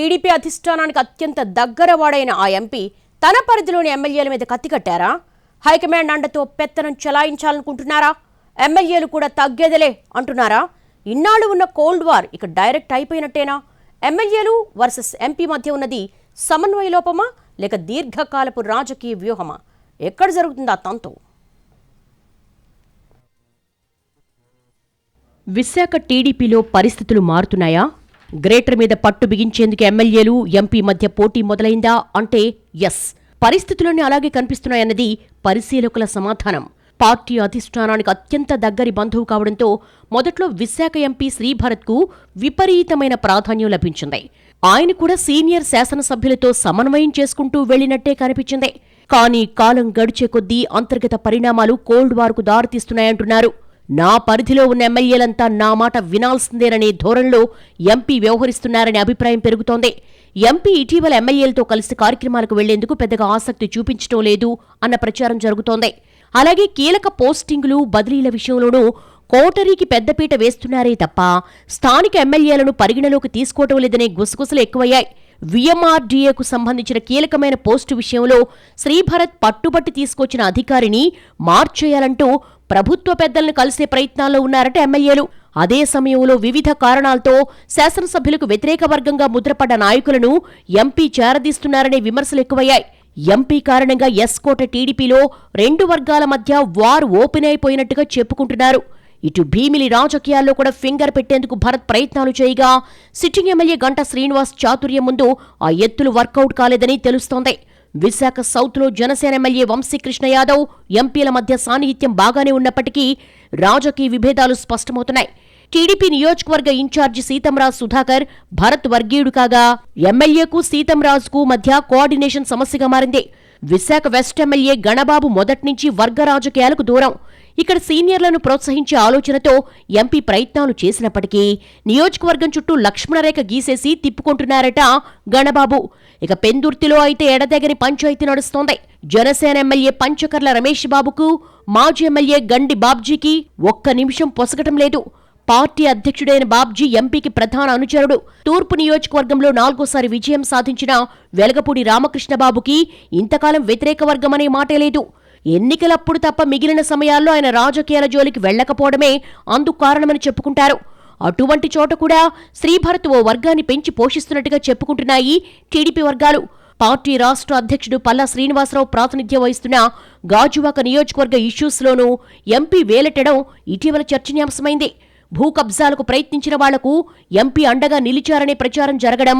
TDP అధిష్టానానికి అత్యంత దగ్గరవాడైన ఆ ఎంపీ తన పరిధిలోని ఎమ్మెల్యేల మీద కత్తికట్టారా? హైకమాండ్ అండతో పెత్తనం చెలాయించాలనుకుంటున్నారా? ఎమ్మెల్యేలు కూడా తగ్గేదిలే అంటున్నారా? ఇన్నాళ్ళు ఉన్న కోల్డ్ వార్ ఇక డైరెక్ట్ అయిపోయినట్టేనా? ఎమ్మెల్యేలు వర్సెస్ ఎంపీ మధ్య ఉన్నది సమన్వయ లోపమా లేక దీర్ఘకాలపు రాజకీయ వ్యూహమా? ఎక్కడ జరుగుతుందా తంతు? విశాఖ టీడీపీలో పరిస్థితులు మారుతున్నాయా? గ్రేటర్ మీద పట్టు బిగించేందుకు ఎమ్మెల్యేలు ఎంపీ మధ్య పోటీ మొదలైందా అంటే ఎస్, పరిస్థితులన్నీ అలాగే కనిపిస్తున్నాయన్నది పరిశీలకుల సమాధానం. పార్టీ అధిష్టానానికి అత్యంత దగ్గరి బంధువు కావడంతో మొదట్లో విశాఖ ఎంపీ శ్రీభరత్కు విపరీతమైన ప్రాధాన్యం లభించింది. ఆయన కూడా సీనియర్ శాసనసభ్యులతో సమన్వయం చేసుకుంటూ వెళ్లినట్టే కనిపించింది. కానీ కాలం గడిచే కొద్దీ అంతర్గత పరిణామాలు కోల్డ్ వార్కు దారితీస్తున్నాయంటున్నారు. నా పరిధిలో ఉన్న ఎమ్మెల్యేలంతా నా మాట వినాల్సిందేననే ధోరణిలో ఎంపీ వ్యవహరిస్తున్నారనే అభిప్రాయం పెరుగుతోంది. ఎంపీ ఇటీవల ఎమ్మెల్యేలతో కలిసి కార్యక్రమాలకు వెళ్లేందుకు పెద్దగా ఆసక్తి చూపించడం లేదు అన్న ప్రచారం జరుగుతోంది. అలాగే కీలక పోస్టింగులు, బదిలీల విషయంలోనూ కోటరీకి పెద్దపీట వేస్తున్నారే తప్ప స్థానిక ఎమ్మెల్యేలను పరిగణలోకి తీసుకోవటం లేదనే గుసగుసలు ఎక్కువయ్యాయి. వీఎంఆర్డీఏకు సంబంధించిన కీలకమైన పోస్టు విషయంలో శ్రీభరత్ పట్టుబట్టి తీసుకొచ్చిన అధికారిని మార్చేయాలంటూ ప్రభుత్వ పెద్దలను కలిసే ప్రయత్నాల్లో ఉన్నారట ఎమ్మెల్యేలు. అదే సమయంలో వివిధ కారణాలతో శాసనసభ్యులకు వ్యతిరేక వర్గంగా ముద్రపడ్డ నాయకులను ఎంపీ చేరదీస్తున్నారనే విమర్శలు ఎక్కువయ్యాయి. ఎంపీ కారణంగా ఎస్కోట టీడీపీలో రెండు వర్గాల మధ్య వార్ ఓపెన్ అయిపోయినట్టుగా చెప్పుకుంటున్నారు. ఇటు భీమిలి రాజకీయాల్లో కూడా ఫింగర్ పెట్టేందుకు భరత్ ప్రయత్నాలు చేయగా సిట్టింగ్ ఎమ్మెల్యే గంటా శ్రీనివాస్ చాతుర్యం ముందు ఆ ఎత్తులు వర్కౌట్ కాలేదని తెలుస్తోంది. విశాఖ సౌత్లో జనసేన ఎమ్మెల్యే వంశీకృష్ణ యాదవ్, ఎంపీల మధ్య సాన్నిహిత్యం బాగానే ఉన్నప్పటికీ రాజకీయ విభేదాలు స్పష్టమవుతున్నాయి. టీడీపీ నియోజకవర్గ ఇన్ఛార్జి సీతంరాజ్ సుధాకర్ భరత్ వర్గీయుడు కాగా ఎమ్మెల్యేకు సీతంరాజ్కు మధ్య కోఆర్డినేషన్ సమస్యగా మారింది. విశాఖ వెస్ట్ ఎమ్మెల్యే గణబాబు మొదట్నుంచి వర్గ రాజకీయాలకు దూరం. ఇక్కడ సీనియర్లను ప్రోత్సహించే ఆలోచనతో ఎంపీ ప్రయత్నాలు చేసినప్పటికీ నియోజకవర్గం చుట్టూ లక్ష్మణరేఖ గీసేసి తిప్పుకుంటున్నారట గణబాబు. ఇక పెందుర్తిలో అయితే ఎడతెగని పంచాయతీ నడుస్తోంది. జనసేన ఎమ్మెల్యే పంచకర్ల రమేష్ బాబుకు మాజీ ఎమ్మెల్యే గండి బాబ్జీకి ఒక్క నిమిషం పొసగటం లేదు. పార్టీ అధ్యక్షుడైన బాబ్జీ ఎంపీకి ప్రధాన అనుచరుడు. తూర్పు నియోజకవర్గంలో 4వ విజయం సాధించిన వెలగపూడి రామకృష్ణబాబుకి ఇంతకాలం వ్యతిరేక వర్గమనే మాటే లేదు. ఎన్నికలప్పుడు తప్ప మిగిలిన సమయాల్లో ఆయన రాజకీయాల జోలికి వెళ్లకపోవడమే అందుకు కారణమని చెప్పుకుంటారు. అటువంటి చోట కూడా శ్రీభరత్ ఓ వర్గాన్ని పెంచి పోషిస్తున్నట్టుగా చెప్పుకుంటున్నాయి టీడీపీ వర్గాలు. పార్టీ రాష్ట్ర అధ్యక్షుడు పల్లా శ్రీనివాసరావు ప్రాతినిధ్యం వహిస్తున్న గాజువాక నియోజకవర్గ ఇష్యూస్లోనూ ఎంపీ వేలెట్టడం ఇటీవల చర్చనీయాంశమైంది. భూ కబ్జాలకు ప్రయత్నించిన వాళ్లకు ఎంపీ అండగా నిలిచారనే ప్రచారం జరగడం,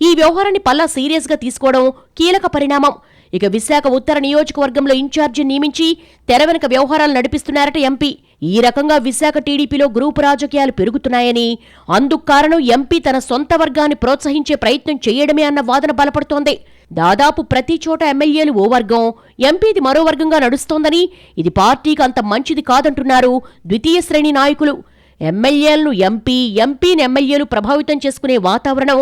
ఈ వ్యవహారాన్ని పల్లా సీరియస్గా తీసుకోవడం కీలక పరిణామం. ఇక విశాఖ ఉత్తర నియోజకవర్గంలో ఇన్ఛార్జి నియమించి తెర వెనుక వ్యవహారాలు నడిపిస్తున్నారట ఎంపీ. ఈ రకంగా విశాఖ టీడీపీలో గ్రూపు రాజకీయాలు పెరుగుతున్నాయని, అందుకు కారణం ఎంపీ తన సొంత వర్గాన్ని ప్రోత్సహించే ప్రయత్నం చేయడమే అన్న వాదన బలపడుతోంది. దాదాపు ప్రతి చోట ఎమ్మెల్యేలు ఓ వర్గం, ఎంపీది మరో వర్గంగా నడుస్తోందని, ఇది పార్టీకి అంత మంచిది కాదంటున్నారు ద్వితీయ శ్రేణి నాయకులు. ఎమ్మెల్యేలను ఎంపీని ఎమ్మెల్యేలు ప్రభావితం చేసుకునే వాతావరణం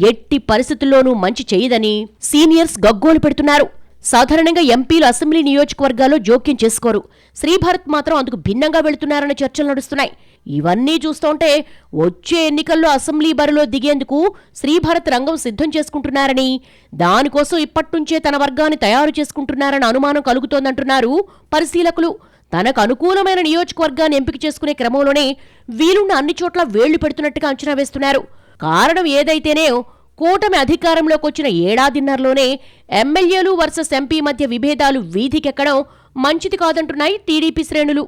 ఎట్టి పరిస్థితుల్లోనూ మంచి చేయదని సీనియర్స్ గగ్గోలు పెడుతున్నారు. సాధారణంగా ఎంపీలు అసెంబ్లీ నియోజకవర్గాల్లో జోక్యం చేసుకోరు. శ్రీభరత్ మాత్రం అందుకు భిన్నంగా వెళుతున్నారన్న చర్చలు నడుస్తున్నాయి. ఇవన్నీ చూస్తుంటే వచ్చే ఎన్నికల్లో అసెంబ్లీ బరిలో దిగేందుకు శ్రీభరత్ రంగం సిద్ధం చేసుకుంటున్నారని, దానికోసం ఇప్పట్నుంచే తన వర్గాన్ని తయారు చేసుకుంటున్నారన్న అనుమానం కలుగుతోందంటున్నారు పరిశీలకులు. తనకు అనుకూలమైన నియోజకవర్గాన్ని ఎంపిక చేసుకునే క్రమంలోనే వీలున్న అన్ని చోట్ల వేళ్లు పెడుతున్నట్టుగా అంచనా వేస్తున్నారు. కారణం ఏదైతేనే కూటమి అధికారంలోకి వచ్చిన ఏడాదిన్నరలోనే ఎమ్మెల్యేలు వర్సెస్ ఎంపీ మధ్య విభేదాలు వీధికెక్కడం మంచిది కాదంటున్నాయి టీడీపీ శ్రేణులు.